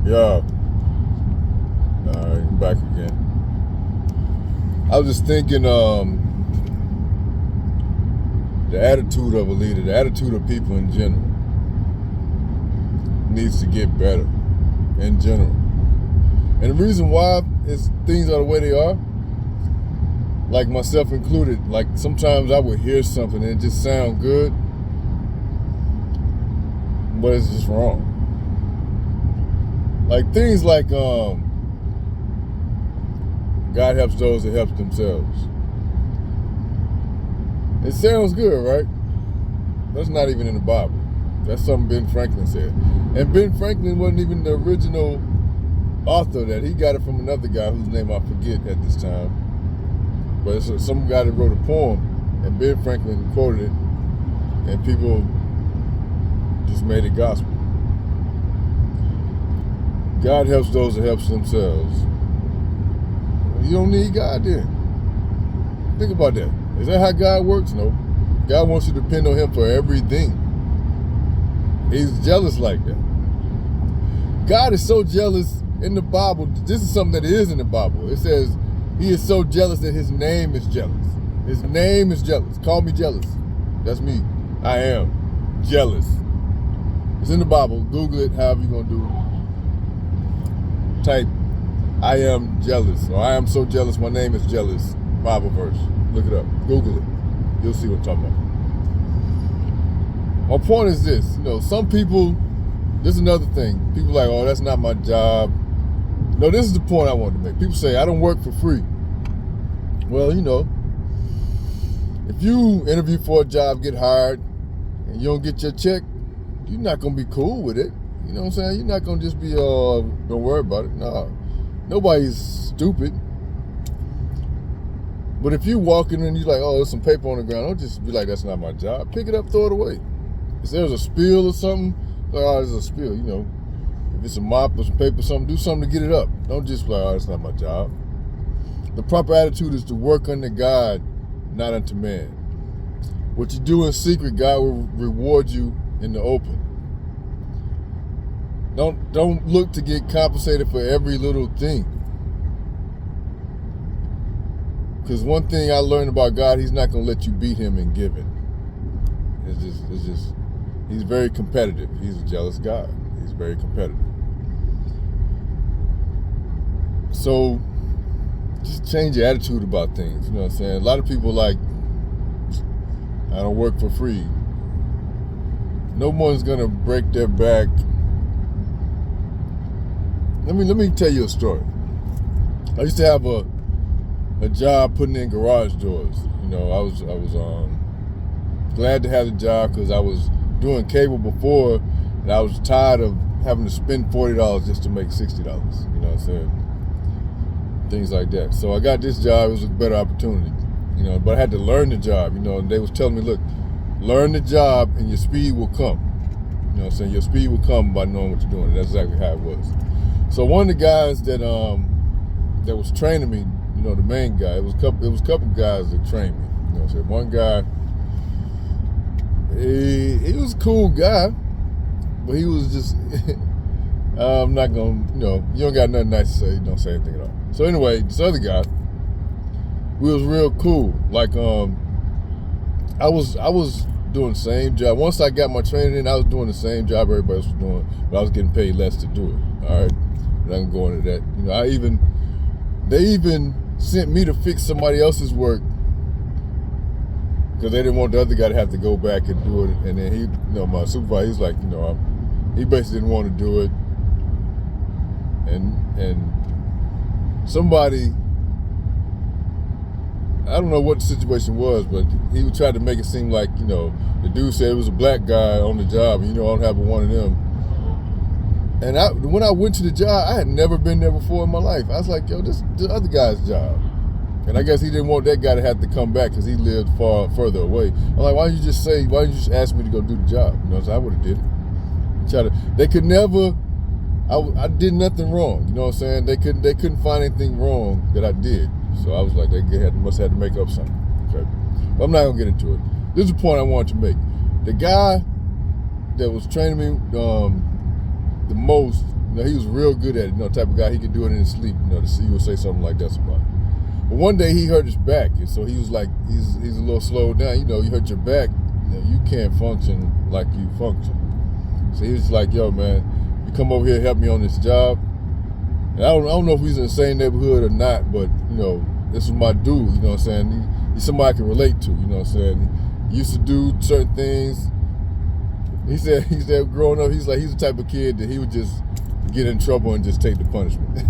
Yeah. Alright, I'm back again. I was just thinking, the attitude of a leader, the attitude of people in general, needs to get better in general. And the reason why is things are the way they are, like myself included, like sometimes I would hear something and it just sound good, but it's just wrong. Like things like God helps those that help themselves. It sounds good, right? That's not even in the Bible. That's something Ben Franklin said. And Ben Franklin wasn't even the original author of that. He got it from another guy whose name I forget at this time. But it's some guy that wrote a poem, and Ben Franklin quoted it, and people just made it gospel. God helps those that help themselves. You don't need God then. Think about that. Is that how God works? No. God wants you to depend on Him for everything. He's jealous like that. God is so jealous in the Bible. This is something that is in the Bible. It says He is so jealous that His name is jealous. His name is jealous. Call me jealous. That's me. I am jealous. It's in the Bible. Google it, however you're going to do it. Type, I am jealous, or I am so jealous, my name is jealous. Bible verse. Look it up. Google it. You'll see what I'm talking about. My point is this, some people, this is another thing. People are like, oh, that's not my job. No, this is the point I wanted to make. People say, I don't work for free. Well, if you interview for a job, get hired, and you don't get your check, you're not going to be cool with it. You know what I'm saying? You're not going to just be, don't worry about it. No. Nobody's stupid. But if you walk in and you're like, oh, there's some paper on the ground, don't just be like, that's not my job. Pick it up, throw it away. If there's a spill or something, like, oh, there's a spill, If it's a mop or some paper or something, do something to get it up. Don't just be like, oh, that's not my job. The proper attitude is to work unto God, not unto man. What you do in secret, God will reward you in the open. Don't look to get compensated for every little thing. Because one thing I learned about God, He's not going to let you beat Him in giving. It's just, He's very competitive. He's a jealous God. He's very competitive. So, just change your attitude about things. You know what I'm saying? A lot of people like, I don't work for free. No one's going to break their back. Let me tell you a story. I used to have a job putting in garage doors. I was glad to have the job because I was doing cable before, and I was tired of having to spend $40 just to make $60. You know what I'm saying? Things like that. So I got this job. It was a better opportunity. But I had to learn the job. And they was telling me, look, learn the job and your speed will come. You know what I'm saying? Your speed will come by knowing what you're doing. And that's exactly how it was. So one of the guys that was training me, the main guy, it was a couple guys that trained me. So one guy, he was a cool guy, but he was just, I'm not gonna, you don't got nothing nice to say, don't say anything at all. So anyway, this other guy, we was real cool. Like, I was doing the same job. Once I got my training in, I was doing the same job everybody else was doing, but I was getting paid less to do it. All right, but I can go into that. They even sent me to fix somebody else's work because they didn't want the other guy to have to go back and do it. And then he, my supervisor, he's like, he basically didn't want to do it. And somebody, I don't know what the situation was, but he would try to make it seem like, the dude said it was a black guy on the job, and I don't have one of them. And when I went to the job, I had never been there before in my life. I was like, yo, this is the other guy's job. And I guess he didn't want that guy to have to come back because he lived further away. I'm like, why didn't you just ask me to go do the job? So I would have did it. They could never, I did nothing wrong. You know what I'm saying? They couldn't find anything wrong that I did. So I was like, they must have had to make up something. Okay. But I'm not going to get into it. This is the point I wanted to make. The guy that was training me the most he was real good at it. Type of guy, he could do it in his sleep. He would say something like that about it. But one day he hurt his back, and so he was like, he's a little slowed down. You hurt your back, you can't function like you function. So he was like, yo, man, you come over here and help me on this job. And I don't know if he's in the same neighborhood or not, but, this is my dude, you know what I'm saying? He's somebody I can relate to, you know what I'm saying? He used to do certain things. He said growing up, he's the type of kid that he would just get in trouble and just take the punishment.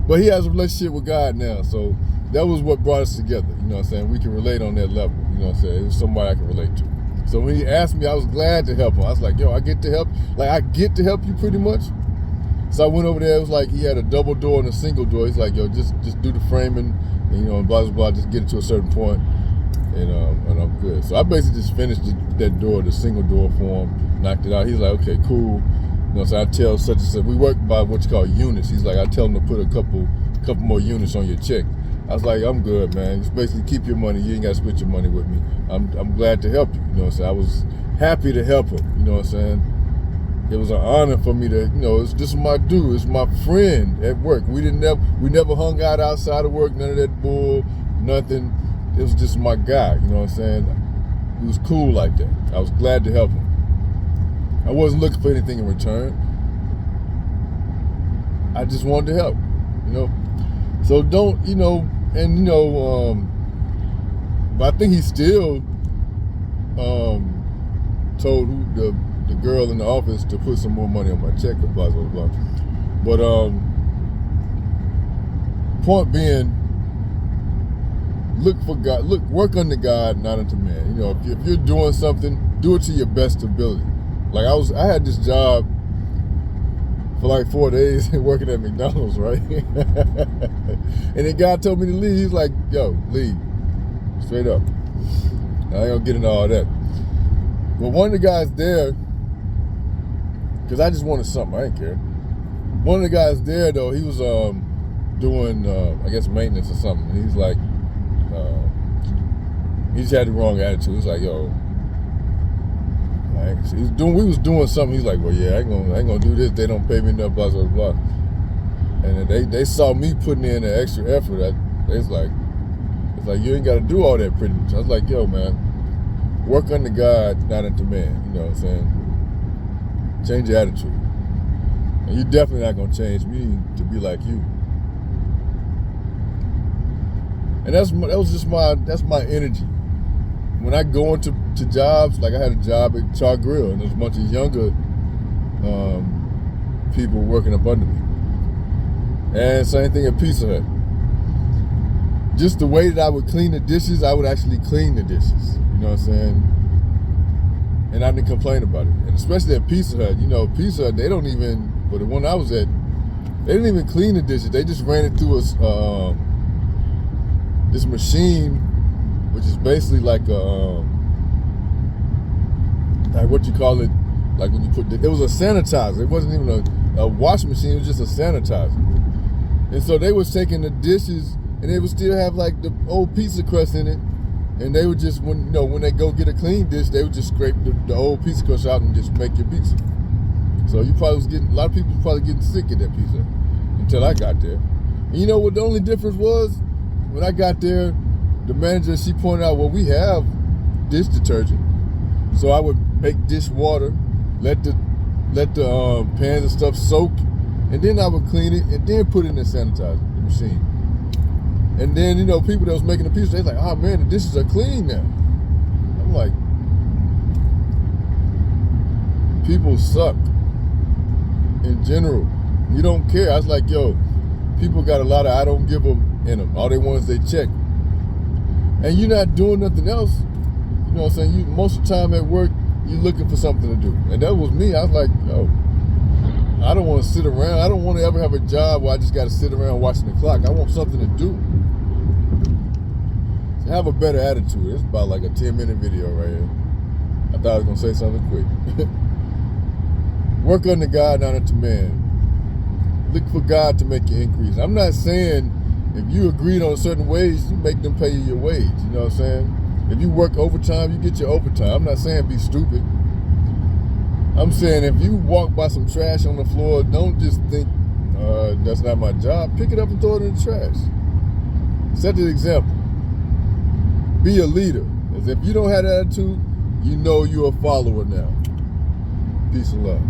But he has a relationship with God now, so that was what brought us together, you know what I'm saying? We can relate on that level, you know what I'm saying? It was somebody I can relate to. So when he asked me, I was glad to help him. I was like, yo, I get to help you pretty much. So I went over there. It was like he had a double door and a single door. He's like, yo, just do the framing, and, blah, blah, blah, just get it to a certain point, and I'm good. So I basically just finished that door, the single door for him, knocked it out. He's like, okay, cool. So I tell such and such, we work by what you call units. He's like, I tell him to put a couple more units on your check. I was like, I'm good, man. Just basically keep your money. You ain't got to split your money with me. I'm glad to help you. You know what I'm saying? I was happy to help him. You know what I'm saying? It was an honor for me to, this is my dude. It's my friend at work. We never hung out outside of work. None of that bull, nothing. It was just my guy. You know what I'm saying? He was cool like that. I was glad to help him. I wasn't looking for anything in return. I just wanted to help. So don't, but I think he still told the girl in the office to put some more money on my check, or blah, blah, blah. But point being, look for God, work unto God, not unto man. If you're doing something, do it to your best ability. Like I had this job for like 4 days working at McDonald's, right? And then God told me to leave. He's like, yo, leave. Straight up. I ain't gonna get into all that. But one of the guys there, because I just wanted something, I didn't care. One of the guys there, though, he was doing, I guess, maintenance or something. And he's like, he just had the wrong attitude. He's like, yo, we was doing something. He's like, well, yeah, I ain't gonna do this. They don't pay me enough, blah, blah, blah. And then they saw me putting in an extra effort. It's like you ain't got to do all that pretty much. I was like, yo, man, work unto God, not unto man. You know what I'm saying? Change your attitude. And you're definitely not gonna change me to be like you. And that's my energy. When I go into jobs, like I had a job at Char Grill, and there's a bunch of younger people working up under me. And same thing at Pizza Hut. Just the way that I would clean the dishes, I would actually clean the dishes. You know what I'm saying? And I didn't complain about it. And especially at Pizza Hut, Pizza Hut, they don't even, but the one I was at, they didn't even clean the dishes. They just ran it through this machine, which is basically like a, like what you call it, like when you put, it was a sanitizer. It wasn't even a wash machine, it was just a sanitizer. And so they was taking the dishes, and they would still have like the old pizza crust in it. And they would just, when they go get a clean dish, they would just scrape the old pizza crust out and just make your pizza. So you probably was getting, a lot of people was probably getting sick at that pizza until I got there. And you know what the only difference was? When I got there, the manager, she pointed out, well, we have dish detergent. So I would make dish water, let the pans and stuff soak, and then I would clean it and then put it in the sanitizer, the machine. And then, people that was making the pizza, they was like, oh man, the dishes are clean now. I'm like, people suck in general. You don't care. I was like, yo, people got a lot of I don't give them in them. All they want is they check. And you're not doing nothing else. You know what I'm saying? Most of the time at work, you're looking for something to do. And that was me. I was like, yo, I don't want to sit around. I don't want to ever have a job where I just got to sit around watching the clock. I want something to do. So have a better attitude. It's about like a 10-minute video right here. I thought I was going to say something quick. Work unto God, not unto man. Look for God to make you increase. I'm not saying if you agreed on certain ways, you make them pay you your wage. You know what I'm saying? If you work overtime, you get your overtime. I'm not saying be stupid. I'm saying if you walk by some trash on the floor, don't just think that's not my job. Pick it up and throw it in the trash. Set the example. Be a leader. As if you don't have that attitude, you know you're a follower now. Peace and love.